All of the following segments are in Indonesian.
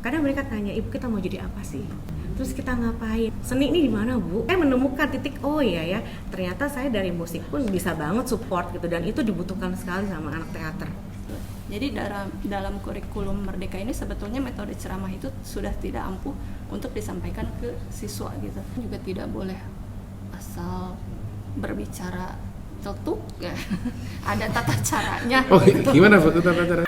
Kadang mereka tanya, ibu kita mau jadi apa sih? Terus kita ngapain? Seni ini di mana, Bu? Menemukan titik, oh iya ya, ternyata saya dari musik pun bisa banget support gitu, dan itu dibutuhkan sekali sama anak teater. Jadi dalam kurikulum Merdeka ini sebetulnya metode ceramah itu sudah tidak ampuh untuk disampaikan ke siswa gitu. Juga tidak boleh asal berbicara cetuk ya. Ada tata caranya. Oh, gimana Bu tata cara?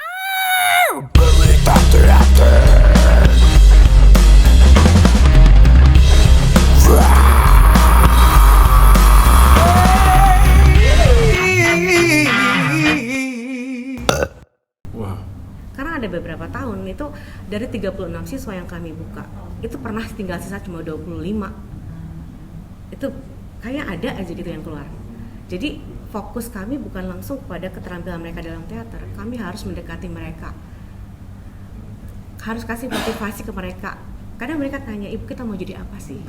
Karena ada beberapa tahun itu dari 36 siswa yang kami buka, itu pernah tinggal sisa cuma 25. Itu kayak ada aja gitu yang keluar. Jadi fokus kami bukan langsung kepada keterampilan mereka dalam teater, kami harus mendekati mereka, harus kasih motivasi ke mereka. Kadang mereka tanya, ibu kita mau jadi apa sih?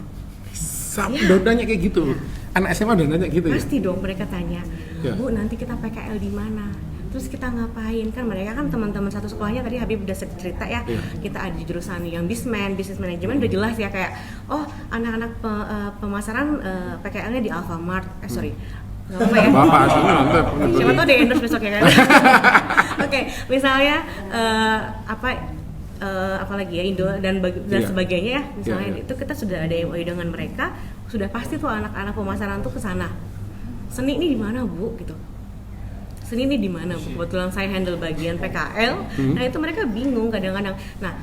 Udah nanya kayak gitu. Ya. Anak SMA udah nanya gitu. Pasti ya? Dong mereka tanya, Bu nanti kita PKL di mana? Terus kita ngapain? Kan mereka kan teman-teman satu sekolahnya, tadi Habib udah cerita ya, kita ada di jurusan yang bisnis manajemen udah jelas ya, kayak anak-anak pemasaran PKL-nya di Alfamart, Bapak aslinya mantap. Siapa tau di endorse besok ya kan. Oke, misalnya apalagi ya Indo dan sebagainya ya, misalnya itu kita sudah ada MOU dengan mereka, sudah pasti tuh anak-anak pemasaran tuh ke sana. Seni ini di mana, Bu? Gitu. Seni ini di mana, Bu? Kebetulan saya handle bagian PKL. Nah, itu mereka bingung kadang-kadang. Nah,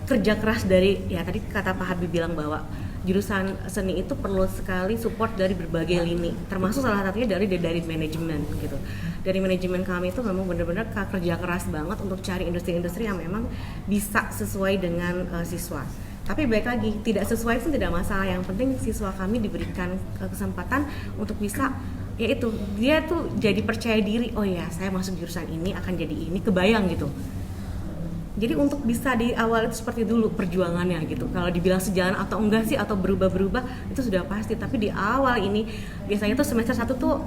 kerja keras dari, ya tadi kata Pak Habib bilang bahwa jurusan seni itu perlu sekali support dari berbagai lini, termasuk salah satunya dari manajemen gitu. Dari manajemen kami itu memang benar-benar kerja keras banget untuk cari industri-industri yang memang bisa sesuai dengan siswa. Tapi baik lagi, tidak sesuai pun tidak masalah, yang penting siswa kami diberikan kesempatan untuk bisa, yaitu dia tuh jadi percaya diri, oh ya saya masuk jurusan ini akan jadi ini, kebayang gitu. Jadi untuk bisa di awal itu seperti dulu perjuangannya gitu. Kalau dibilang sejalan atau enggak sih, atau berubah-berubah, itu sudah pasti. Tapi di awal ini biasanya tuh semester 1 tuh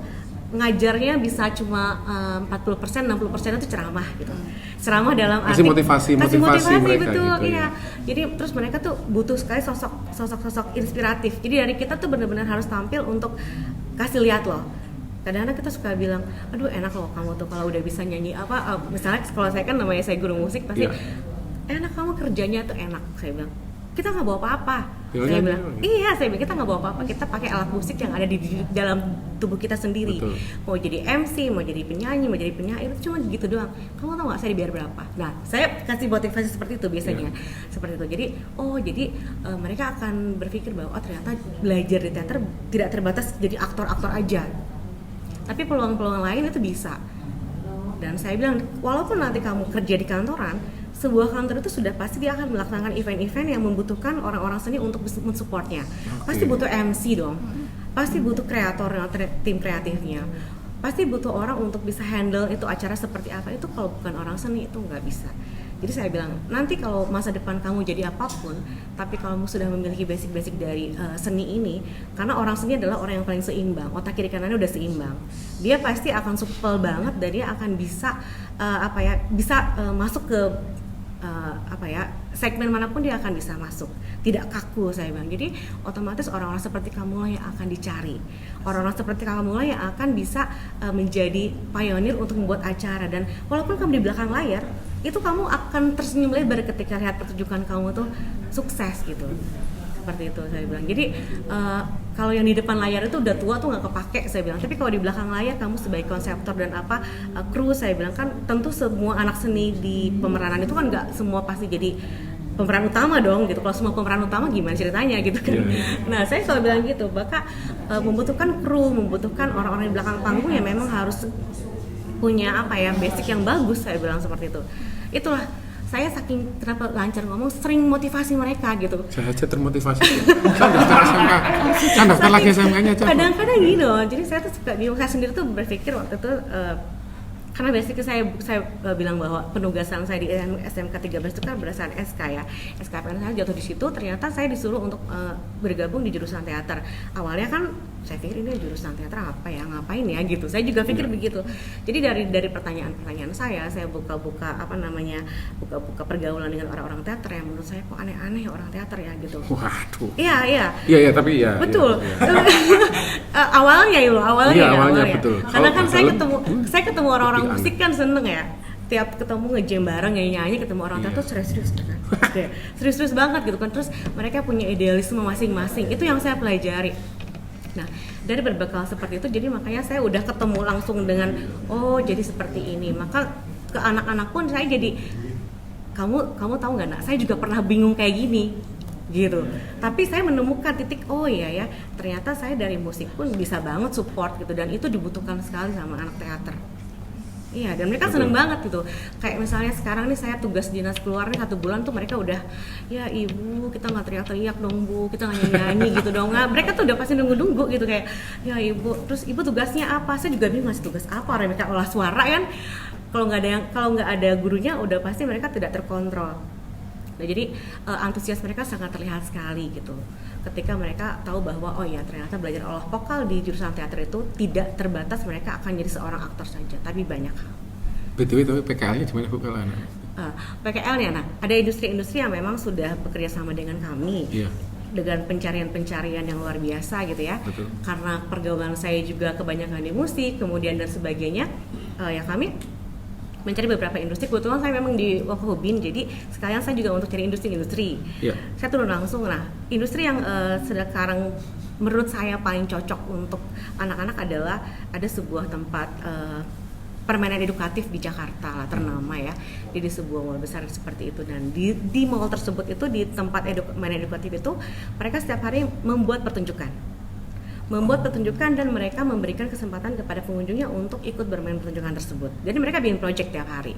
ngajarnya bisa cuma 40%, 60% itu ceramah gitu. Ceramah dalam arti motivasi mereka gitu, betul, iya. Ya. Jadi terus mereka tuh butuh sekali sosok inspiratif. Jadi dari kita tuh benar-benar harus tampil untuk kasih lihat loh. Kadang-kadang kita suka bilang, aduh enak loh kamu tuh kalau udah bisa nyanyi misalnya kalau saya kan namanya saya guru musik, pasti enak kamu kerjanya tuh enak, saya bilang. Kita nggak bawa apa-apa. Saya bilang, saya bilang kita nggak bawa apa-apa, kita pakai alat musik yang ada di dalam tubuh kita sendiri. Betul. Mau jadi MC, mau jadi penyanyi, mau jadi penyair, itu cuma gitu doang. Kamu tau nggak saya dibayar berapa? Nah, saya kasih motivasi seperti itu biasanya, seperti itu. Jadi, mereka akan berpikir bahwa ternyata belajar di teater tidak terbatas jadi aktor-aktor aja. Tapi peluang-peluang lain itu bisa. Dan saya bilang, walaupun nanti kamu kerja di kantoran, sebuah kantor itu sudah pasti dia akan melaksanakan event-event yang membutuhkan orang-orang seni untuk mensupportnya. Pasti butuh MC dong, pasti butuh kreator, tim kreatifnya, pasti butuh orang untuk bisa handle itu acara seperti apa. Itu kalau bukan orang seni itu nggak bisa. Jadi saya bilang, nanti kalau masa depan kamu jadi apapun, tapi kalau kamu sudah memiliki basic-basic dari seni ini, karena orang seni adalah orang yang paling seimbang, otak kiri kanannya udah seimbang, dia pasti akan supel banget dan dia akan bisa masuk ke segmen manapun dia akan bisa masuk, tidak kaku saya bilang. Jadi otomatis orang-orang seperti kamu lah yang akan dicari, orang-orang seperti kamu lah yang akan bisa menjadi pionir untuk membuat acara. Dan walaupun kamu di belakang layar, itu kamu akan tersenyum lebar ketika lihat pertunjukan kamu tuh sukses gitu. Seperti itu saya bilang. Jadi kalau yang di depan layar itu udah tua tuh nggak kepake saya bilang. Tapi kalau di belakang layar kamu sebagai konseptor dan kru, saya bilang kan tentu semua anak seni di pemeranan itu kan nggak semua pasti jadi pemeran utama dong gitu. Kalau semua pemeran utama gimana ceritanya gitu kan. Nah saya selalu bilang gitu, bahkan membutuhkan kru, membutuhkan orang-orang di belakang panggung yang memang harus punya basic yang bagus, saya bilang seperti itu. Itulah saya saking kenapa lancar ngomong, sering motivasi mereka gitu. Saya aja termotivasi. Saya daftar lagi SMK-nya aja. Kadang-kadang gitu. Jadi saya tuh suka saya sendiri tuh berpikir waktu itu karena basically saya bilang bahwa penugasan saya di SMK 13 itu kan berdasarkan SK ya. SKPN saya jatuh di situ, ternyata saya disuruh untuk bergabung di jurusan teater. Awalnya kan saya pikir ini jurusan teater apa ya, ngapain ya gitu. Saya juga pikir begitu. Jadi dari pertanyaan-pertanyaan saya buka-buka buka-buka pergaulan dengan orang-orang teater yang menurut saya kok aneh-aneh orang teater ya gitu. Waduh. Iya, Tapi ya. betul. Iya. Awalnya Awalnya betul. Karena kan saya dalam, ketemu orang-orang lebih musik kan seneng ya. Tiap ketemu nge-jam bareng nyanyi ketemu orang teater serius kan. Serius banget gitu kan. Terus mereka punya idealisme masing-masing. Itu yang saya pelajari. Nah, dari berbekal seperti itu, jadi makanya saya udah ketemu langsung dengan, oh jadi seperti ini. Maka ke anak-anak pun saya jadi, kamu tahu nggak nak, saya juga pernah bingung kayak gini, gitu. Tapi saya menemukan titik, oh iya ya, ternyata saya dari musik pun bisa banget support gitu, dan itu dibutuhkan sekali sama anak teater. Iya, dan mereka seneng banget gitu. Kayak misalnya sekarang nih saya tugas dinas keluar nih 1 bulan tuh mereka udah, ya ibu kita nggak teriak-teriak dong bu, kita nggak nyanyi gitu dong. Nah, mereka tuh udah pasti nunggu gitu kayak, ya ibu, terus ibu tugasnya apa? Saya juga bingung masih tugas apa, orang mereka olah suara kan. Kalau nggak ada gurunya udah pasti mereka tidak terkontrol. Nah, jadi antusias mereka sangat terlihat sekali gitu. Ketika mereka tahu bahwa oh ya ternyata belajar olah vokal di jurusan teater itu tidak terbatas mereka akan jadi seorang aktor saja, tapi banyak hal. BTW tapi PKL-nya gimana Bu kalau anak? PKL-nya, nah ada industri-industri yang memang sudah bekerja sama dengan kami. Iya. Dengan pencarian yang luar biasa gitu ya. Betul. Karena pergaulan saya juga kebanyakan di musik, kemudian dan sebagainya, ya kami mencari beberapa industri. Kebetulan saya memang di Wakobin, jadi sekalian saya juga untuk cari industri. Yeah. Saya turun langsung. Nah, industri yang sekarang menurut saya paling cocok untuk anak-anak adalah ada sebuah tempat permainan edukatif di Jakarta lah, ternama ya. Jadi sebuah mall besar seperti itu, dan di mall tersebut itu, di tempat permainan edukatif itu, mereka setiap hari membuat pertunjukan dan mereka memberikan kesempatan kepada pengunjungnya untuk ikut bermain pertunjukan tersebut. Jadi mereka bikin project tiap hari.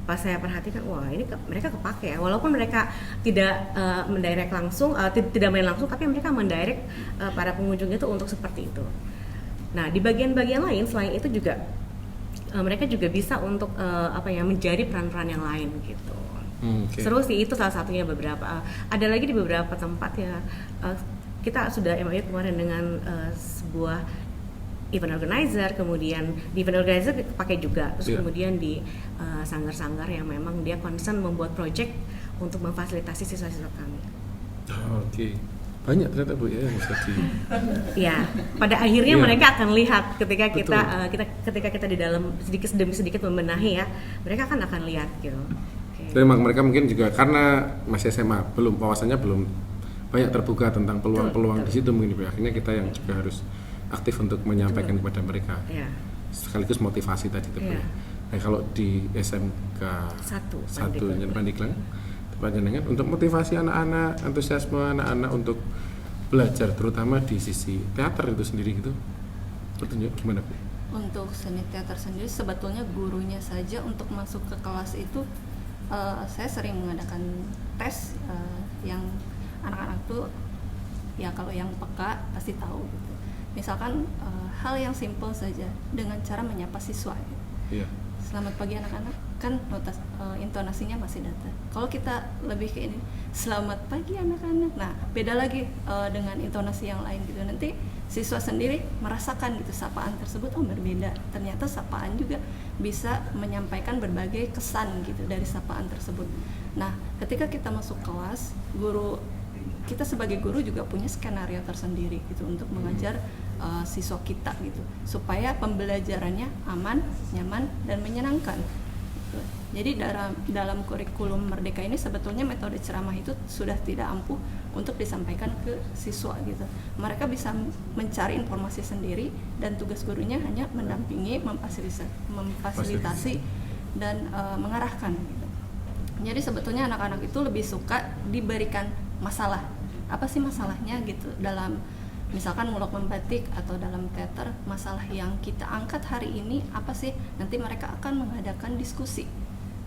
Pas saya perhatikan, wah ini mereka kepake ya, walaupun mereka tidak mendirect langsung, tidak main langsung, tapi mereka mendirect para pengunjung itu untuk seperti itu. Nah, di bagian-bagian lain selain itu juga mereka juga bisa untuk menjadi peran-peran yang lain gitu. Okay. Seru sih, itu salah satunya beberapa. Ada lagi di beberapa tempat ya. Kita sudah MOU kemarin dengan sebuah event organizer, kemudian di event organizer pakai juga, terus kemudian di sanggar-sanggar yang memang dia concern membuat project untuk memfasilitasi siswa-siswa kami. Oke. Banyak ternyata Bu ya yang bisa di. Ya, pada akhirnya mereka akan lihat ketika kita di dalam sedikit demi sedikit membenahi ya, mereka akan lihat gitu. Jadi mereka mungkin juga karena masih SMA, wawasannya belum banyak terbuka tentang peluang-peluang di situ, mungkin akhirnya kita yang juga harus aktif untuk menyampaikan kepada mereka. Ya. Sekaligus motivasi tadi itu. Nah, kalau di SMK 1 Pandeglang Panjenengan untuk motivasi anak-anak, antusiasme anak-anak untuk belajar terutama di sisi teater itu sendiri gitu. Pertunjuk gimana Bu? Untuk seni teater sendiri sebetulnya gurunya saja untuk masuk ke kelas itu saya sering mengadakan tes yang anak-anak tuh ya kalau yang peka pasti tahu gitu. Misalkan hal yang simpel saja dengan cara menyapa siswa gitu. Iya. Selamat pagi anak-anak, kan intonasinya masih datar. Kalau kita lebih ke ini, selamat pagi anak-anak. Nah, beda lagi dengan intonasi yang lain gitu. Nanti siswa sendiri merasakan gitu sapaan tersebut, oh berbeda. Ternyata sapaan juga bisa menyampaikan berbagai kesan gitu dari sapaan tersebut. Nah, ketika kita masuk kelas, kita sebagai guru juga punya skenario tersendiri gitu untuk mengajar siswa kita gitu supaya pembelajarannya aman, nyaman dan menyenangkan gitu. Jadi dalam kurikulum Merdeka ini sebetulnya metode ceramah itu sudah tidak ampuh untuk disampaikan ke siswa gitu. Mereka bisa mencari informasi sendiri dan tugas gurunya hanya mendampingi, memfasilitasi dan mengarahkan gitu. Jadi sebetulnya anak-anak itu lebih suka diberikan masalah. Apa sih masalahnya gitu dalam misalkan mulok membatik atau dalam teater, masalah yang kita angkat hari ini apa sih? Nanti mereka akan mengadakan diskusi.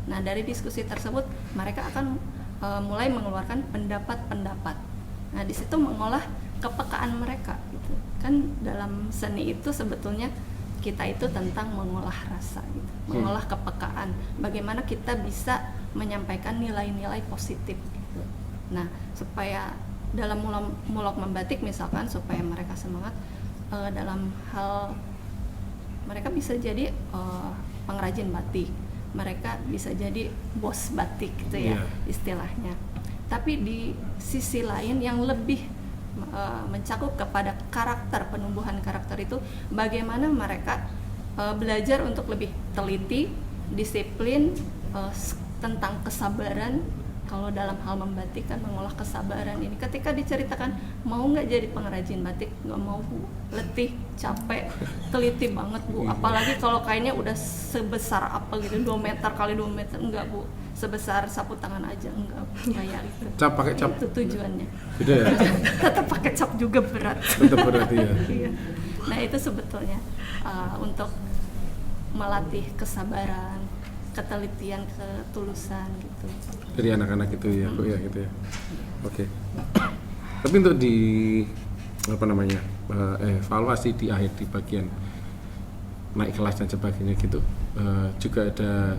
Nah, dari diskusi tersebut mereka akan mulai mengeluarkan pendapat-pendapat. Nah, di situ mengolah kepekaan mereka gitu. Kan dalam seni itu sebetulnya kita itu tentang mengolah rasa gitu. Mengolah kepekaan. Bagaimana kita bisa menyampaikan nilai-nilai positif gitu. Nah, supaya dalam mulok membatik misalkan supaya mereka semangat, dalam hal mereka bisa jadi pengrajin batik, mereka bisa jadi bos batik gitu ya istilahnya. Tapi di sisi lain yang lebih mencakup kepada karakter, penumbuhan karakter itu bagaimana mereka belajar untuk lebih teliti, disiplin, tentang kesabaran. Kalau dalam hal membatik kan mengolah kesabaran ini, ketika diceritakan mau nggak jadi pengrajin batik, nggak mau Bu, letih, capek, teliti banget Bu, apalagi kalau kainnya udah sebesar apa gitu, 2 meter kali 2 meter, enggak Bu, sebesar sapu tangan aja, enggak kayak itu. Cap pakai cap. Itu tujuannya. Beda ya? Tetap pakai cap juga berat. Tetap berat ya. Iya. Nah itu sebetulnya untuk melatih kesabaran, ketelitian, ketulusan gitu. Dari anak-anak itu ya, Bu ya gitu ya. Oke. Tapi untuk di evaluasi di akhir di bagian naik kelas dan sebagainya gitu, juga ada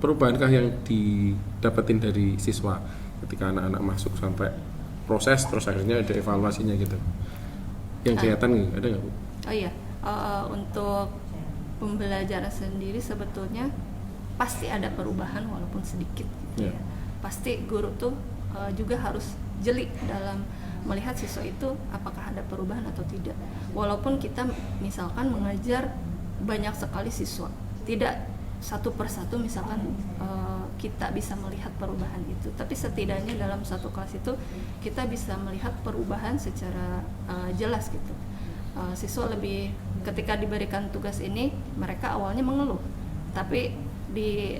perubahankah yang didapetin dari siswa ketika anak-anak masuk sampai proses terus akhirnya ada evaluasinya gitu? Yang kelihatan ada nggak Bu? Oh iya, untuk pembelajaran sendiri sebetulnya pasti ada perubahan walaupun sedikit gitu ya. Pasti guru tuh juga harus jeli dalam melihat siswa itu apakah ada perubahan atau tidak. Walaupun kita misalkan mengajar banyak sekali siswa, tidak satu persatu misalkan kita bisa melihat perubahan itu, tapi setidaknya dalam satu kelas itu kita bisa melihat perubahan secara jelas gitu. Siswa lebih, ketika diberikan tugas ini mereka awalnya mengeluh, tapi di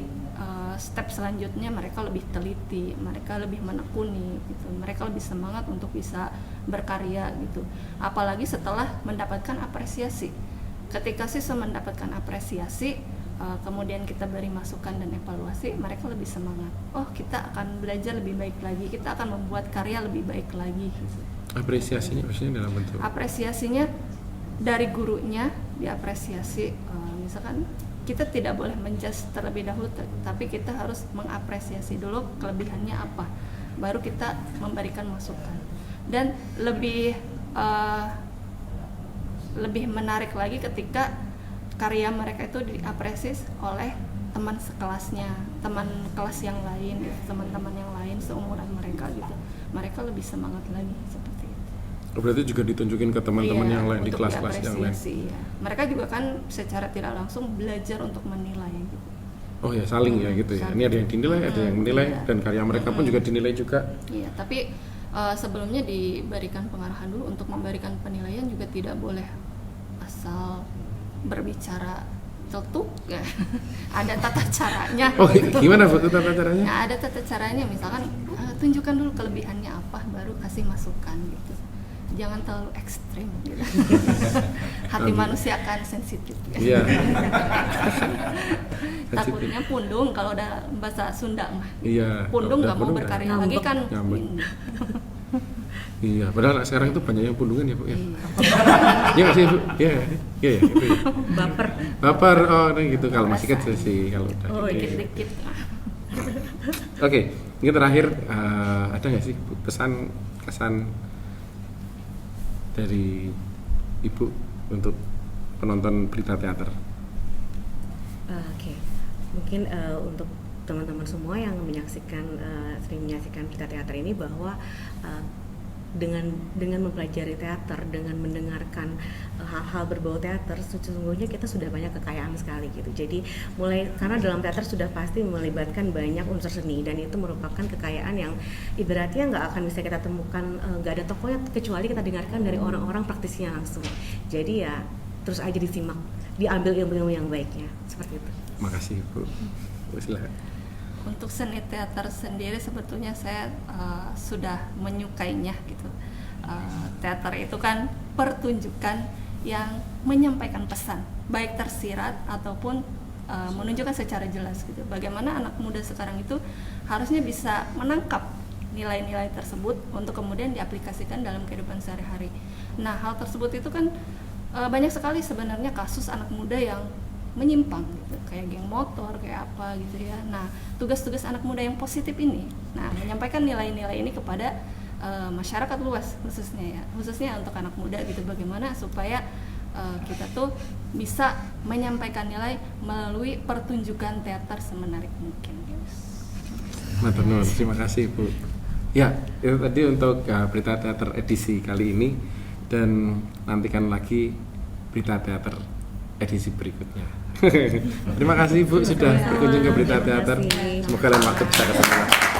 step selanjutnya mereka lebih teliti, mereka lebih menekuni gitu, mereka lebih semangat untuk bisa berkarya gitu. Apalagi setelah mendapatkan apresiasi. Ketika siswa mendapatkan apresiasi, kemudian kita beri masukan dan evaluasi, mereka lebih semangat. Oh, kita akan belajar lebih baik lagi, kita akan membuat karya lebih baik lagi gitu. Apresiasinya maksudnya dalam bentuk? Apresiasinya dari gurunya diapresiasi, misalkan kita tidak boleh menjudge terlebih dahulu, tapi kita harus mengapresiasi dulu kelebihannya apa, baru kita memberikan masukan. Dan lebih menarik lagi ketika karya mereka itu diapresiasi oleh teman sekelasnya, teman kelas yang lain, teman-teman yang lain seumuran mereka gitu. Mereka lebih semangat lagi seperti itu. Berarti juga ditunjukin ke teman-teman yang lain di kelas-kelas yang lain. Iya. Mereka juga kan secara tidak langsung belajar untuk menilai gitu. Oh ya, saling ya gitu ya. Ini ada yang dinilai, ada yang menilai, dan karya mereka pun juga dinilai juga. Iya, tapi sebelumnya diberikan pengarahan dulu untuk memberikan penilaian, juga tidak boleh asal berbicara celtuk ya. Ada tata caranya. Oh, gimana Bu tata caranya? Nah, ada tata caranya, misalkan tunjukkan dulu kelebihannya apa, baru kasih masukan gitu. Jangan terlalu ekstrim gitu. Hati manusia kan sensitif ya. Iya. Takutnya pundung kalau udah bahasa Sunda mah. Iya. Pundung nggak mau berkarya lagi kan. Iya, padahal sekarang itu banyak yang pundungan ya Bu ya. Iya nggak sih Bu? Iya gitu ya. Baper, oh gitu kalau masih kecil sih, kalau udah. Oh, dikit-dikit. Oke, ini terakhir ada nggak sih Bu, pesan kesan dari Ibu untuk penonton Berita Teater? Oke. Mungkin untuk teman-teman semua yang sering menyaksikan Berita Teater ini, bahwa dengan mempelajari teater, dengan mendengarkan hal-hal berbau teater, sesungguhnya kita sudah banyak kekayaan sekali gitu. Jadi karena dalam teater sudah pasti melibatkan banyak unsur seni, dan itu merupakan kekayaan yang ibaratnya nggak akan bisa kita temukan, nggak ada tokonya kecuali kita dengarkan dari orang-orang praktisinya langsung. Jadi ya terus aja disimak, diambil ilmu-ilmu yang baiknya, seperti itu. Makasih Bu. Silakan. Untuk seni teater sendiri sebetulnya saya sudah menyukainya gitu. Teater itu kan pertunjukan yang menyampaikan pesan, baik tersirat ataupun menunjukkan secara jelas gitu. Bagaimana anak muda sekarang itu harusnya bisa menangkap nilai-nilai tersebut untuk kemudian diaplikasikan dalam kehidupan sehari-hari. Nah, hal tersebut itu kan banyak sekali sebenarnya kasus anak muda yang menyimpang gitu, kayak geng motor, kayak apa gitu ya. Nah, tugas-tugas anak muda yang positif ini, menyampaikan nilai-nilai ini kepada masyarakat luas khususnya untuk anak muda gitu, bagaimana supaya kita tuh bisa menyampaikan nilai melalui pertunjukan teater semenarik mungkin. Matur nuwun, terima kasih Bu. Ya, itu tadi untuk berita teater edisi kali ini, dan nantikan lagi berita teater edisi berikutnya. Terima kasih Bu sudah berkunjung ke berita teater. Semoga lain waktu bisa ketemu.